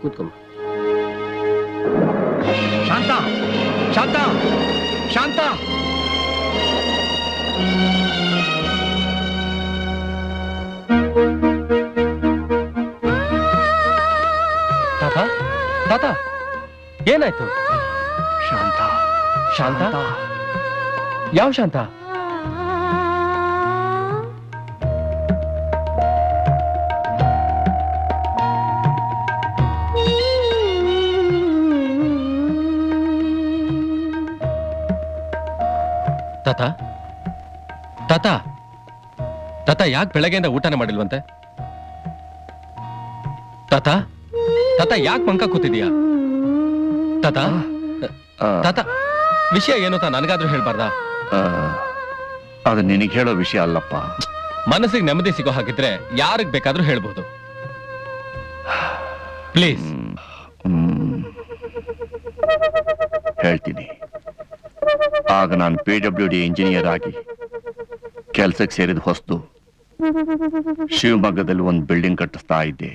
ಕೂತ್ಕೊಂಬ. ಶಾಂತ, ಶಾಂತ, ಶಾಂತ. ತಾತ, ತಾತ, ಏನಾಯ್ತು? ಶಾಂತ, ಶಾಂತ? ಯಾವ ಶಾಂತ? ತಾತ, ತಾತ, ತಾತ, ಯಾಕೆ ಬೆಳಗ್ಗೆಯಿಂದ ಊಟನೇ ಮಾಡಿಲ್ವಂತೆ? ತಾತ, ತಾತ, ಯಾಕೆ ಮಂಕ ಕೂತಿದೀಯಾ? ತಾತ, ತಾತ, ವಿಷಯ ಏನು ತಾ ನನಗಾದ್ರೂ ಹೇಳ್ಬಾರ್ದಾ? ಅದು ನಿನಗೆ ಹೇಳೋ ವಿಷಯ ಅಲ್ಲಪ್ಪ. ಮನಸ್ಸಿಗೆ ನೆಮ್ಮದಿ ಸಿಗೋ ಹಾಗಿದ್ರೆ ಯಾರಿಗ್ ಬೇಕಾದ್ರೂ ಹೇಳ್ಬೋದು. ಪ್ಲೀಸ್. ಹೇಳ್ತೀನಿ. ಆಗ ನಾನು PWD ಇಂಜಿನಿಯರ್ ಆಗಿ ಕೆಲ್ಸಕ್ಕೆ ಸೇರಿದ ಹೊಸ್ತು ಶಿವಮೊಗ್ಗದಲ್ಲಿ ಒಂದು ಬಿಲ್ಡಿಂಗ್ ಕಟ್ಟಿಸ್ತಾ ಇದ್ದೆ.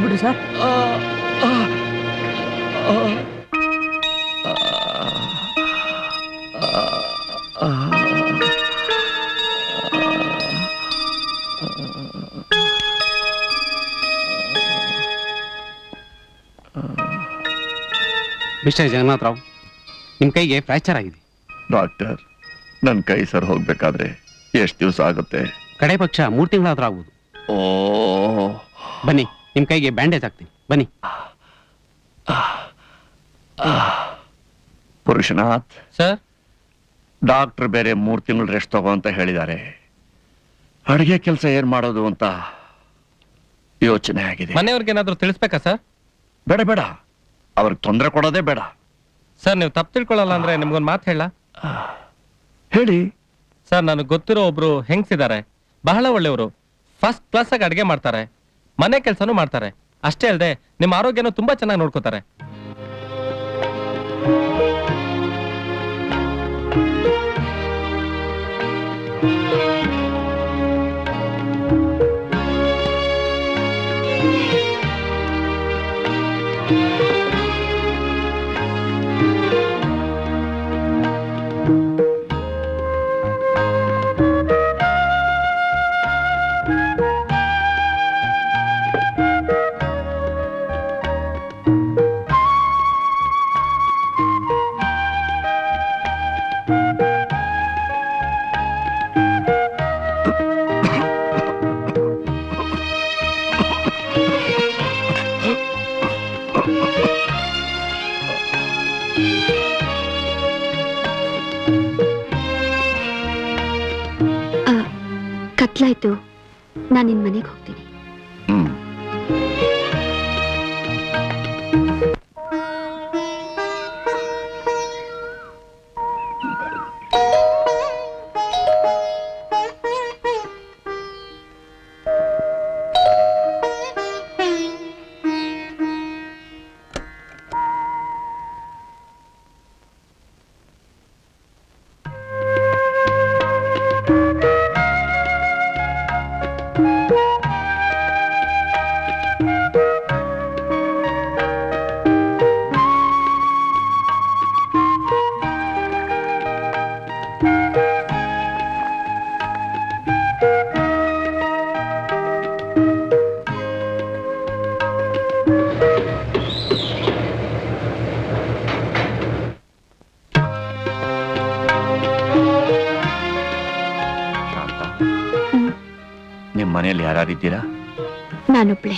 ಬಿಡಿ ಸರ್. ಮಿಸ್ಟರ್ ಜಗನ್ನಾಥರಾವ್, ನಿಮ್ಮ ಕೈಗೆ ಫ್ರ್ಯಾಕ್ಚರ್ ಆಗಿದೆ. ಡಾಕ್ಟರ್, ನನ್ನ ಕೈ ಸರ್ ಹೋಗ್ಬೇಕಾದ್ರೆ ಎಷ್ಟು ದಿವಸ ಆಗುತ್ತೆ? ಕಡೆ ಪಕ್ಷ 3 ತಿಂಗಳಾದ್ರೂ ಆಗ್ಬೋದು. ಓ, ಬನ್ನಿ, ನಿಮ್ಮ ಕೈಗೆ ಬ್ಯಾಂಡೇಜ್ ಹಾಕ್ತೀನಿ, ಬನ್ನಿ. ಪುರುಷನಾಥ್ ಸರ್, ಡಾಕ್ಟರ್ ಬೇರೆ 3 ತಿಂಗಳು ರೆಸ್ಟ್ ತಗೋ ಅಂತ ಹೇಳಿದ್ದಾರೆ. ಅಡುಗೆ ಕೆಲಸ ಏನ್ ಮಾಡೋದು ಅಂತ ಯೋಚನೆ ಆಗಿದೆ. ಮನೆಯವ್ರಿಗೆ ಏನಾದ್ರೂ ತಿಳಿಸ್ಬೇಕಾ ಸರ್? ಬೇಡ ಬೇಡ, ಅವ್ರಿಗೆ ತೊಂದರೆ ಕೊಡೋದೇ ಬೇಡ. ಸರ್, ನೀವು ತಪ್ಪು ತಿಳ್ಕೊಳ್ಳಲ್ಲ ಅಂದ್ರೆ ನಿಮ್ಗೊಂದು ಮಾತು ಹೇಳ? ಹೇಳಿ. ಸರ್, ನನಗೆ ಗೊತ್ತಿರೋ ಒಬ್ರು ಹೆಂಗ್ಸಿದ್ದಾರೆ, ಬಹಳ ಒಳ್ಳೆಯವರು, ಫಸ್ಟ್ ಕ್ಲಾಸ್ ಆಗಿ ಅಡುಗೆ ಮಾಡ್ತಾರೆ, ಮನೆ ಕೆಲಸನೂ ಮಾಡ್ತಾರೆ. ಅಷ್ಟೇ ಅಲ್ಲದೆ ನಿಮ್ಮ ಆರೋಗ್ಯನೂ ತುಂಬಾ ಚೆನ್ನಾಗಿ ನೋಡ್ಕೋತಾರೆ. ಕತ್ಲಾಯ್ತು, ನಾನು ನಿನ್ ಮನೆಗೆ ಹೋಗ್ತೀನಿ. ನಿಮ್ ಮನೆಯಲ್ಲಿ ಯಾರಿದ್ದೀರಾ? ನಾನೊಬ್ಳೆ.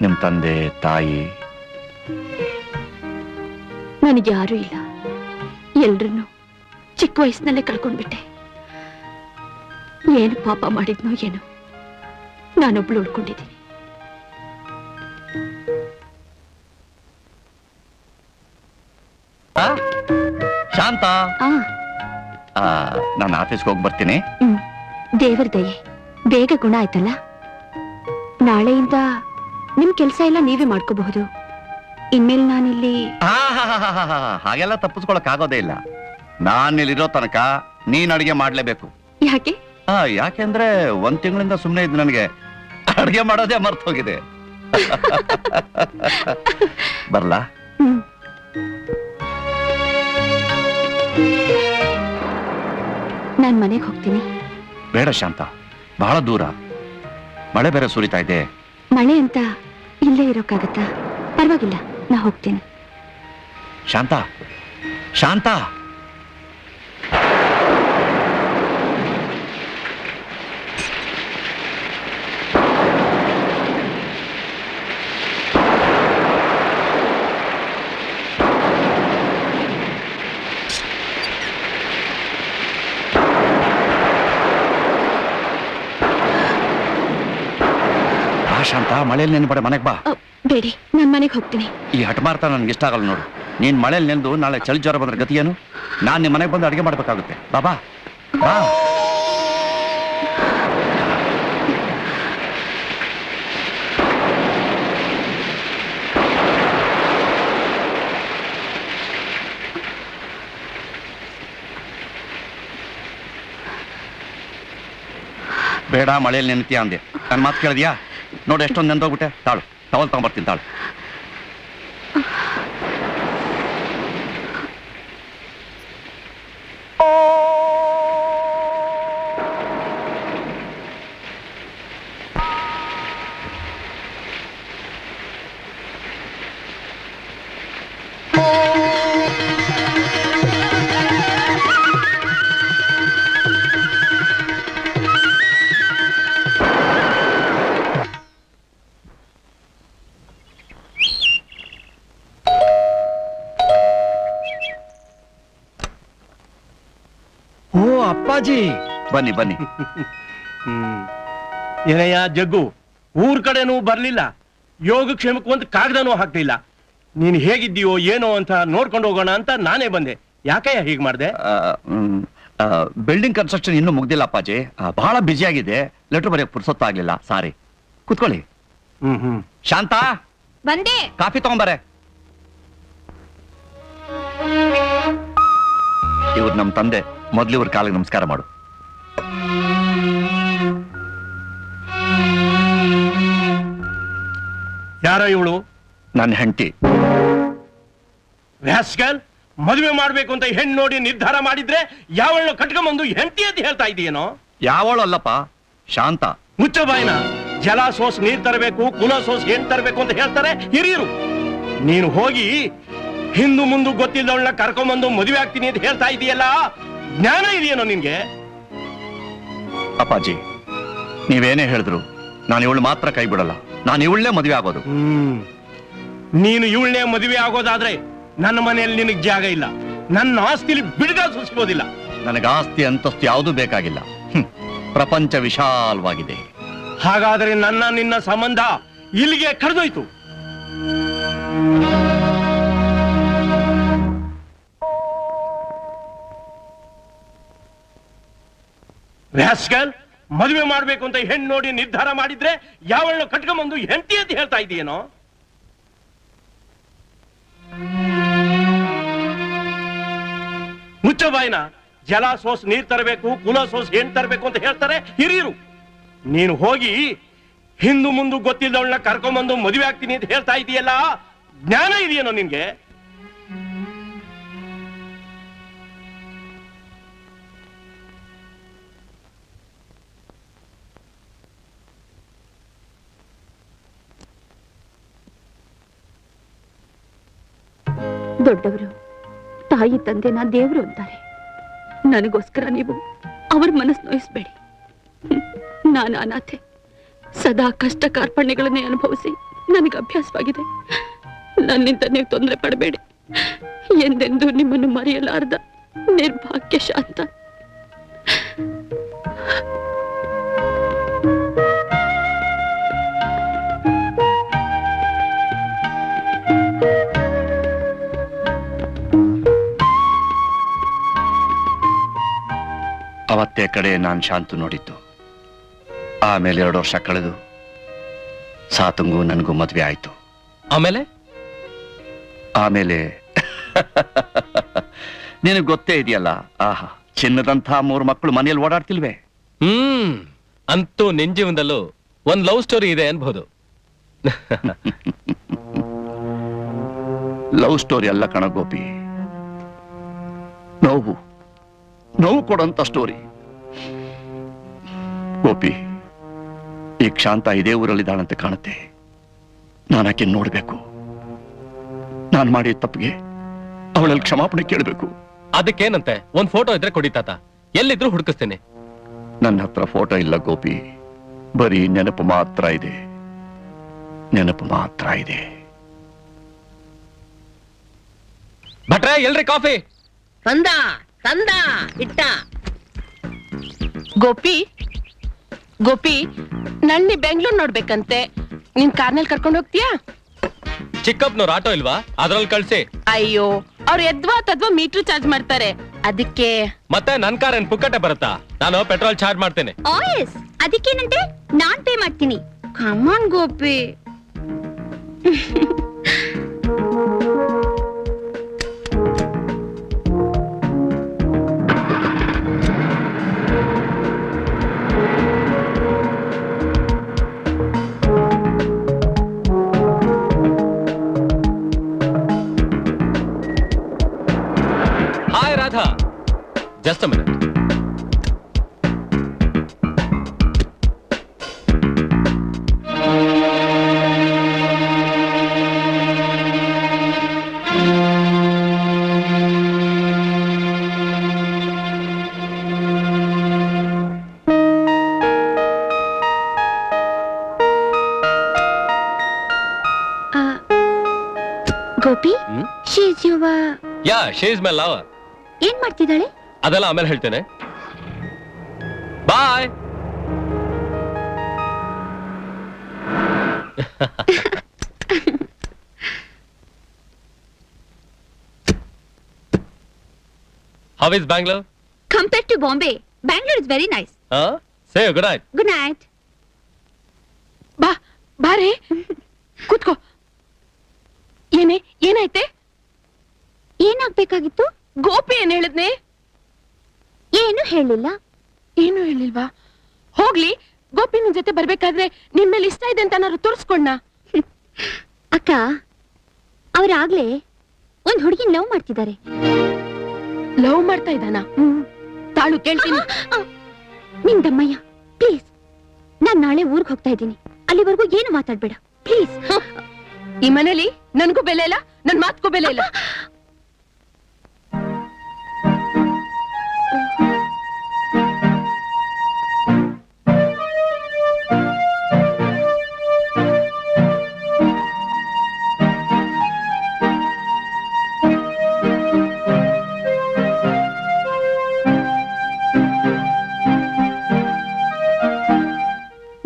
ನಿಮ್ ತಂದೆ ತಾಯಿ? ನನಗೆ ಯಾರೂ ಇಲ್ಲ. ಎಲ್ರನ್ನೂ ಚಿಕ್ಕ ವಯಸ್ಸಿನಲ್ಲೇ ಕಳ್ಕೊಂಡ್ಬಿಟ್ಟೆ. ಏನು ಪಾಪ ಮಾಡಿದ್ನೋ ಏನೋ, ನಾನೊಬ್ಳು ಉಳ್ಕೊಂಡಿದ್ದೀನಿ. ಶಾಂತ, ನಾನು ಆಫೀಸ್ಗೆ ಹೋಗಿ ಬರ್ತೀನಿ. ದೇವರ ದಯೆ, ಬೇಗ ಗುಣ ಆಯ್ತಲ್ಲ? ನಾಳೆಯಿಂದ ನಿಮ್ ಕೆಲ್ಸ ಎಲ್ಲ ನೀವೇ ಮಾಡ್ಕೋಬಹುದು. ಇನ್ಮೇಲೆ ನಾನಿಲ್ಲಿ ಹಾಗೆಲ್ಲ ತಪ್ಪಿಸ್ಕೊಳಕ್ ಆಗೋದೇ ಇಲ್ಲ. ನಾನಿಲ್ಲಿರೋ ತನಕ ನೀನ್ ಅಡಿಗೆ ಮಾಡ್ಲೇಬೇಕು. ಯಾಕೆ? ಯಾಕೆಂದ್ರೆ 1 ತಿಂಗಳಿಂದ ಸುಮ್ಮನೆ ಇದ್ದು ನನಗೆ ಅಡಿಗೆ ಮಾಡೋದೇ ಮರ್ತು ಹೋಗಿದೆ. ಬರ್ಲಾ? ನಾನ್ ಮನೆಗೆ ಹೋಗ್ತೀನಿ. ಬೇಡ ಶಾಂತ, ಬಹಳ ದೂರ, ಮಳೆ ಬೇರೆ ಸುರಿತಾ ಇದೆ. ಮಳೆ ಅಂತ ಇಲ್ಲೇ ಇರೋಕ್ಕಾಗತ್ತಾ? ಪರವಾಗಿಲ್ಲ, ನಾ ಹೋಗ್ತೀನಿ. ಶಾಂತ, ಶಾಂತ, ಶಾಂತ, ಮಳೆಯಲ್ಲಿ ನೆನ್ಬೇಡ, ಮನೆಗೆ ಬಾ. ಬೇಡಿ, ನಾನ್ ಮನೆಗೆ ಹೋಗ್ತೀನಿ. ಈ ಹಠಮಾರ್ತ ನನ್ಗೆ ಇಷ್ಟ ಆಗಲ್ಲ ನೋಡು. ನೀನ್ ಮಳೆಯಲ್ಲಿ ನೆಂದು ನಾಳೆ ಚಳಿ ಜ್ವರ ಬಂದ್ರೆ ಗತಿ ಏನು? ನಾನ್ ನಿಮ್ ಮನೆಗೆ ಬಂದು ಅಡಿಗೆ ಮಾಡ್ಬೇಕಾಗುತ್ತೆ. ಬಾಬಾ ಬಾ. ಬೇಡ, ಮಳೆಯಲ್ಲಿ ನೆನ್ತೀಯ ಅಂದೆ. ನನ್ ಮಾತು ಕೇಳಿದ್ಯಾ? ನೋಡಿ ಎಷ್ಟೊಂದು ನೆಂದೋಗ್ಬಿಟ್ಟೆ. ತಾಳು, ಟವಲ್ ತಗೊಂಬರ್ತೀನಿ, ತಾಳು. ಓ ಅಪ್ಪಾಜಿ, ಬನ್ನಿ ಬನ್ನಿ. ಏನಯ್ಯ ಜಗ್ಗು, ಊರ್ ಕಡೆನೂ ಬರ್ಲಿಲ್ಲ, ಯೋಗಕ್ಷೇಮಕ್ಕೂ ಅಂತ ಕಾಗದನೂ ಹಾಕ್ಲಿಲ್ಲ. ನೀನ್ ಹೇಗಿದ್ದೀಯೋ ಏನೋ ಅಂತ ನೋಡ್ಕೊಂಡು ಹೋಗೋಣ ಅಂತ ನಾನೇ ಬಂದೆ. ಯಾಕಯ್ಯ ಹೀಗ್ ಮಾಡ್ದೆ? ಬಿಲ್ಡಿಂಗ್ ಕನ್ಸ್ಟ್ರಕ್ಷನ್ ಇನ್ನೂ ಮುಗ್ದಿಲ್ಲ ಅಪ್ಪಾಜಿ, ಬಹಳ ಬ್ಯುಸಿ ಆಗಿದೆ. ಲೆಟರ್ ಬರೆಯಕ್ ಪುರ್ಸೊತ್ತಾಗ್ಲಿಲ್ಲ. ಸಾರಿ. ಕುತ್ಕೊಳ್ಳಿ. ಶಾಂತ, ಬಂದೆ. ಕಾಫಿ ತಗೊಂಬರೆ. ಇವ್ರು ನಮ್ ತಂದೆ. ಮೊದ್ಲು ಇವ್ರ ಕಾಲಿಗೆ ನಮಸ್ಕಾರ ಮಾಡು. ಯಾರ ಇವಳು? ನನ್ನ ಹೆಂಡತಿ. ವ್ಯಾಸ್ಕಲ್, ಮದುವೆ ಮಾಡ್ಬೇಕು ಅಂತ ಹೆಣ್ಣು ನೋಡಿ ನಿರ್ಧಾರ ಮಾಡಿದ್ರೆ ಯಾವಳನ್ನ ಕಟ್ಕೊಂಬಂದು ಹೆಂಡತಿ ಅಂತ ಹೇಳ್ತಾ ಇದೆಯೇನೋ? ಯಾವಳು ಅಲ್ಲಪ್ಪ, ಶಾಂತ. ಮುಚ್ಚ ಬಾಯಿನ. ಜಲ ಸೋಸ್ ನೀರ್ ತರಬೇಕು, ಕುಲ ಸೋಸ್ ಹೆಣ್ ತರಬೇಕು ಅಂತ ಹೇಳ್ತಾರೆ ಹಿರಿಯರು. ನೀನು ಹೋಗಿ ಹಿಂದು ಮುಂದು ಗೊತ್ತಿಲ್ಲವಳನ್ನ ಕರ್ಕೊಂಬಂದು ಮದುವೆ ಆಗ್ತೀನಿ ಅಂತ ಹೇಳ್ತಾ ಇದೆಯಲ್ಲ, ಜ್ಞಾನ ಇದೆಯೇನೋ ನಿನ್ಗೆ? ಅಪ್ಪಾಜಿ, ನೀವೇನೇ ಹೇಳಿದ್ರು ನಾನು ಇವಳು ಮಾತ್ರ ಕೈ ಬಿಡಲ್ಲ. ನಾನು ಇವಳನ್ನೇ ಮದುವೆ ಆಗೋದು. ನೀನು ಇವಳನ್ನೇ ಮದುವೆ ಆಗೋದಾದ್ರೆ ನನ್ನ ಮನೆಯಲ್ಲಿ ನಿನಗೆ ಜಾಗ ಇಲ್ಲ. ನನ್ನ ಆಸ್ತಿಲಿ ಬಿಡುಗ ಸೂಚಿಸೋದಿಲ್ಲ. ನನಗೆ ಆಸ್ತಿ ಅಂತಸ್ತು ಯಾವುದೂ ಬೇಕಾಗಿಲ್ಲ. ಪ್ರಪಂಚ ವಿಶಾಲವಾಗಿದೆ. ಹಾಗಾದ್ರೆ ನನ್ನ ನಿನ್ನ ಸಂಬಂಧ ಇಲ್ಲಿಗೆ ಕಳೆದೋಯ್ತು. ವ್ಯಾಸ್ಕಲ್, ಮದುವೆ ಮಾಡ್ಬೇಕು ಅಂತ ಹೆಣ್ಣು ನೋಡಿ ನಿರ್ಧಾರ ಮಾಡಿದ್ರೆ ಯಾವಳನ್ನ ಕಟ್ಕೊಂಬಂದು ಹೆಂಡತಿ ಅಂತ ಹೇಳ್ತಾ ಇದೆಯೇನೋ? ಮುಚ್ಚ ಬಾಯಿನ. ಜಲ ಸೋಸ್ ನೀರ್ ತರಬೇಕು, ಕುಲ ಸೋಸ್ ಹೆಣ್ ತರಬೇಕು ಅಂತ ಹೇಳ್ತಾರೆ ಹಿರಿಯರು. ನೀನು ಹೋಗಿ ಹಿಂದು ಮುಂದು ಗೊತ್ತಿಲ್ಲದವಳನ್ನ ಕರ್ಕೊಂಬಂದು ಮದುವೆ ಆಗ್ತೀನಿ ಅಂತ ಹೇಳ್ತಾ ಇದೆಯಲ್ಲ, ಜ್ಞಾನ ಇದೆಯೇನೋ ನಿನ್ಗೆ? ದೊಡ್ಡವರು ತಾಯಿ ತಂದೆನ ದೇವರು ಅಂತಾರೆ. ನನಗೋಸ್ಕರ ನೀವು ಅವ್ರ ಮನಸ್ಸು ನೋಯಿಸ್ಬೇಡಿ. ನಾನು ಅನಾಥೆ. ಸದಾ ಕಷ್ಟ ಕಾರ್ಪಣ್ಯಗಳನ್ನೇ ಅನುಭವಿಸಿ ನನಗೆ ಅಭ್ಯಾಸವಾಗಿದೆ. ನನ್ನಿಂದ ನೀವು ತೊಂದರೆ ಪಡಬೇಡಿ. ಎಂದೆಂದೂ ನಿಮ್ಮನ್ನು ಮರೆಯಲಾರ್ದ ನಿರ್ಭಾಗ್ಯ ಶಾಂತ. ಅವತ್ತೇ ಕಡೆ ನಾನು ಶಾಂತು ನೋಡಿದ್ದು. ಆಮೇಲೆ 2 ವರ್ಷ ಕಳೆದು ಸಾತಂಗೂ ನನಗೂ ಮದ್ವೆ ಆಯ್ತು. ಆಮೇಲೆ ಆಮೇಲೆ ನಿನಗೆ ಗೊತ್ತೇ ಇದೆಯಲ್ಲ, ಆಹಾ, ಚಿನ್ನದಂಥ 3 ಮಕ್ಕಳು ಮನೆಯಲ್ಲಿ ಓಡಾಡ್ತಿಲ್ವೇ? ಅಂತೂ ನಿನ್ ಜೀವನದಲ್ಲೂ ಒಂದ್ ಲವ್ ಸ್ಟೋರಿ ಇದೆ ಅನ್ಬಹುದು. ಲವ್ ಸ್ಟೋರಿ ಅಲ್ಲ ಕಣ ಗೋಪಿ, ನೋವು ಕೊಡಂತ ಸ್ಟೋರಿ. ಗೋಪಿ, ಈ ಶಾಂತ ಇದೇ ಊರಲ್ಲಿದ್ದಾಳಂತೆ ಕಾಣುತ್ತೆ. ನಾನು ಆಕೆ ನೋಡ್ಬೇಕು. ನಾನು ಮಾಡಿದ ತಪ್ಪಿಗೆ ಅವಳಲ್ಲಿ ಕ್ಷಮಾಪಣೆ ಕೇಳಬೇಕು. ಅದಕ್ಕೇನಂತೆ, ಒಂದ್ ಫೋಟೋ ಇದ್ರೆ ಕೊಡಿ ತಾತ, ಎಲ್ಲಿದ್ರು ಹುಡುಕಿಸ್ತೇನೆ. ನನ್ನ ಹತ್ರ ಫೋಟೋ ಇಲ್ಲ ಗೋಪಿ, ಬರೀ ನೆನಪು ಮಾತ್ರ ಇದೆ. ಭಟ್ರೆ, ಎಲ್ರಿ ಕಾಫಿ? ತಂದ ಇಟ್ಟ. ಗೋಪಿ ನಳ್ಳಿ ಬೆಂಗಳೂರು ನೋಡ್ಬೇಕಂತೆ, ನಿನ್ ಕಾರ್ನಲ್ಲಿ ಕರ್ಕೊಂಡು ಹೋಗ್ತೀಯಾ? ಚಿಕ್ಕಪ್ಪನವ್ರ ಆಟೋ ಇಲ್ವಾ? ಅದ್ರಲ್ಲಿ ಕಳ್ಸಿ. ಅಯ್ಯೋ, ಅವ್ರು ಎದ್ವಾ ತದ್ವಾ ಮೀಟರ್ ಚಾರ್ಜ್ ಮಾಡ್ತಾರೆ, ಅದಕ್ಕೆ. ಮತ್ತೆ ನನ್ ಕಾರ್ ಏನ್ ಪುಕ್ಕಟೆ ಬರುತ್ತಾ? ನಾನು ಪೆಟ್ರೋಲ್ ಚಾರ್ಜ್ ಮಾಡ್ತೇನೆ. ಎಸ್, ಅದಕ್ಕೇನಂತೆ, ನಾನ್ ಪೇ ಮಾಡ್ತೀನಿ. Come on Gopi. Hi Radha, just a minute. Gopi, she is your. Yeah, she is my lover. ಏನ್ ಮಾಡ್ತಿದ್ದಾಳೆ? ಅದೆಲ್ಲ ಆಮೇಲೆ ಹೇಳ್ತೇನೆ. ಬಾಯ್. How is Bangalore? Compared to Bombay, Bangalore is very nice. Say good night. Good night. ಬಾರೆ ಕೂತ್ಕೋ. ಏನಾಯ್ತೆ? ಏನಾಗ್ಬೇಕಾಗಿತ್ತು? ಗೋಪಿ ಏನ್ ಹೇಳಿದ್ನೆ? ಏನು ಹೇಳಿಲ್ಲ. ಏನು ಹೇಳಿಲ್ವಾ? ಹೋಗ್ಲಿ, ಗೋಪಿ ನಿನ್ ಜೊತೆ ಬರ್ಬೇಕಾದ್ರೆ ನಿನ್ ಮೇಲೆ ಇಷ್ಟ ಇದೆ ಅಂತ ಏನಾದ್ರು ತೋರ್ಸ್ಕೊಂಡ? ಅಕ್ಕ, ಅವ್ರಾಗ್ಲೇ ಒಂದ್ ಹುಡುಗಿನ ಲವ್ ಮಾಡ್ತಿದ್ದಾರೆ. ಲವ್ ಮಾಡ್ತಾ ಇದ್ದಾನ? ತಾಳು ಕೇಳ್ತೀನಿ. ನಿನ್ ದಮ್ಮಯ್ಯ, ಪ್ಲೀಸ್, ನಾನ್ ನಾಳೆ ಊರ್ಗ್ ಹೋಗ್ತಾ ಇದ್ದೀನಿ. ಅಲ್ಲಿವರೆಗೂ ಏನು ಮಾತಾಡ್ಬೇಡ ಪ್ಲೀಸ್. ಈ ಮನೇಲಿ ನನ್ಗೂ ಬೆಲೆ ಇಲ್ಲ, ನನ್ ಮಾತ್ಗೂ ಬೆಲೆ ಇಲ್ಲ.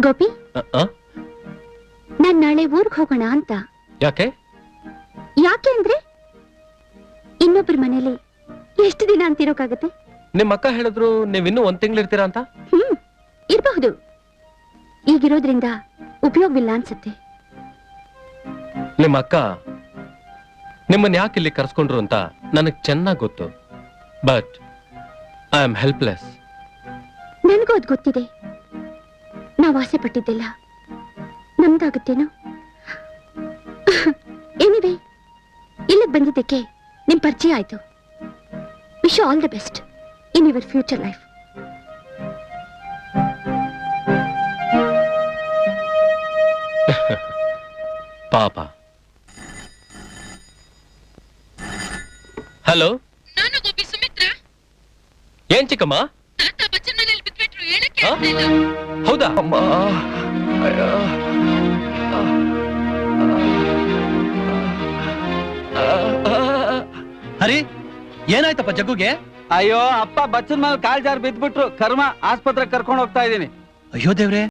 ಗೋಪಿ, ನಾನ್ ನಾಳೆ ಊರ್ಗ್ ಹೋಗೋಣ ಅಂತ. ಯಾಕೆ ಅಂದ್ರೆ ಇನ್ನೊಬ್ರ ಮನೇಲಿ ಎಷ್ಟು ದಿನ ಅಂತಿರೋಕಾಗತ್ತೆ? ನಿಮ್ ಅಕ್ಕ ಹೇಳಿದ್ರು ನೀವಿನ್ನೂ 1 ತಿಂಗಳು ಇರ್ತೀರಾ ಅಂತ. ಇರಬಹುದು. ಈಗಿರೋದ್ರಿಂದ ಉಪಯೋಗವಿಲ್ಲ ಅನ್ಸುತ್ತೆ. ನಿಮ್ಮ ಅಕ್ಕ ನಿಮ್ಮನ್ನ ಯಾಕೆ ಇಲ್ಲಿ ಕರ್ಸ್ಕೊಂಡ್ರು ಅಂತ ನನಗ್ ಚೆನ್ನಾಗ್ ಗೊತ್ತು. But I am helpless. ನನಗೂ ಅದ್ ಗೊತ್ತಿದೆ. ನಾವ್ ಆಸೆ ಪಟ್ಟಿದ್ದೆಲ್ಲ ನಮ್ದಾಗುತ್ತೇನೋ. ಎನಿವೇ, ಇಲ್ಲಿಗೆ ಬಂದಿದ್ದಕ್ಕೆ ನಿಮ್ ಪರಿಚಯ ಆಯ್ತು. Wish you all the best in your future life. ಪಾಪ. ಹಲೋ, ನಾನು ಗೋಪಿ ಸುಮಿತ್ರಾ. ಏನ್ ಚಿಕ್ಕಮ್ಮ? ತಾತ ಬಚ್ಚನ್ ಮನೇಲಿ ಬಿದ್ಬಿಟ್ರು, ಹೇಳಕ್ಕೆ ಆಗ್ತಾ ಇಲ್ಲ. ಹೌದಾ? ಅಮ್ಮ, ಅಯ್ಯೋ. ಹರಿ, ಏನಾಯ್ತಪ್ಪ ಜಗ್ಗುಗೆ? ಅಯ್ಯೋ ಅಪ್ಪ ಬಚ್ಚನ್ ಮೇಲೆ ಕಾಲ್ ಜಾರ್ ಬಿದ್ಬಿಟ್ರು. ಕರ್ಮ, ಆಸ್ಪತ್ರೆಗೆ ಕರ್ಕೊಂಡು ಹೋಗ್ತಾ ಇದೀನಿ. ಅಯ್ಯೋ ದೇವ್ರೆ,